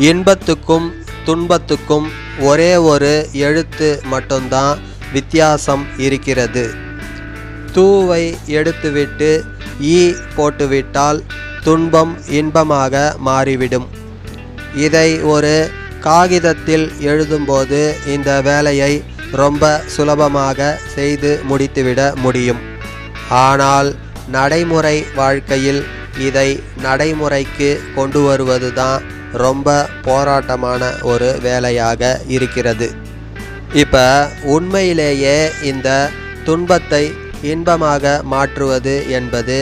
இன்பத்துக்கும் துன்பத்துக்கும் ஒரே ஒரு எழுத்து மட்டும்தான் வித்தியாசம் இருக்கிறது. தூவை எடுத்துவிட்டு ஈ போட்டுவிட்டால் துன்பம் இன்பமாக மாறிவிடும். இதை ஒரு காகிதத்தில் எழுதும்போது இந்த வேலையை ரொம்ப சுலபமாக செய்து முடித்துவிட முடியும். ஆனால் நடைமுறை வாழ்க்கையில் இதை நடைமுறைக்கு கொண்டு வருவது தான் ரொம்ப போராட்டமான ஒரு வேலையாக இருக்கிறது. இப்போ உண்மையிலேயே இந்த துன்பத்தை இன்பமாக மாற்றுவது என்பது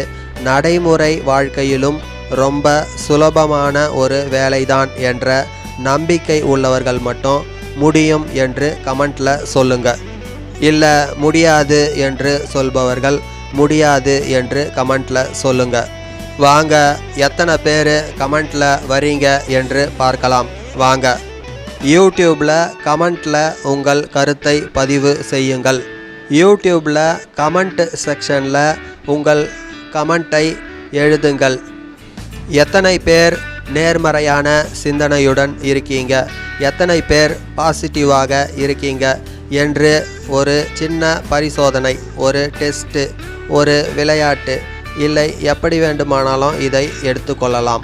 நடைமுறை வாழ்க்கையிலும் ரொம்ப சுலபமான ஒரு வேலைதான் என்ற நம்பிக்கை உள்ளவர்கள் மட்டும் முடியும் என்று கமெண்ட்ல சொல்லுங்க. இல்லை முடியாது என்று சொல்பவர்கள் முடியாது என்று கமெண்ட்ல சொல்லுங்க. வாங்க, எத்தனை பேர் கமெண்ட்ல வரீங்க என்று பார்க்கலாம். வாங்க, யூடியூப்பில் கமெண்ட்ல உங்கள் கருத்தை பதிவு செய்யுங்கள். யூடியூப்பில் கமெண்ட் செக்ஷனில் உங்கள் கமெண்ட்டை எழுதுங்கள். எத்தனை பேர் நேர்மறையான சிந்தனையுடன் இருக்கீங்க, எத்தனை பேர் பாசிட்டிவாக இருக்கீங்க என்று ஒரு சின்ன பரிசோதனை, ஒரு டெஸ்ட்டு, ஒரு விளையாட்டு, இல்லை எப்படி வேண்டுமானாலும் இதை எடுத்துக்கொள்ளலாம்.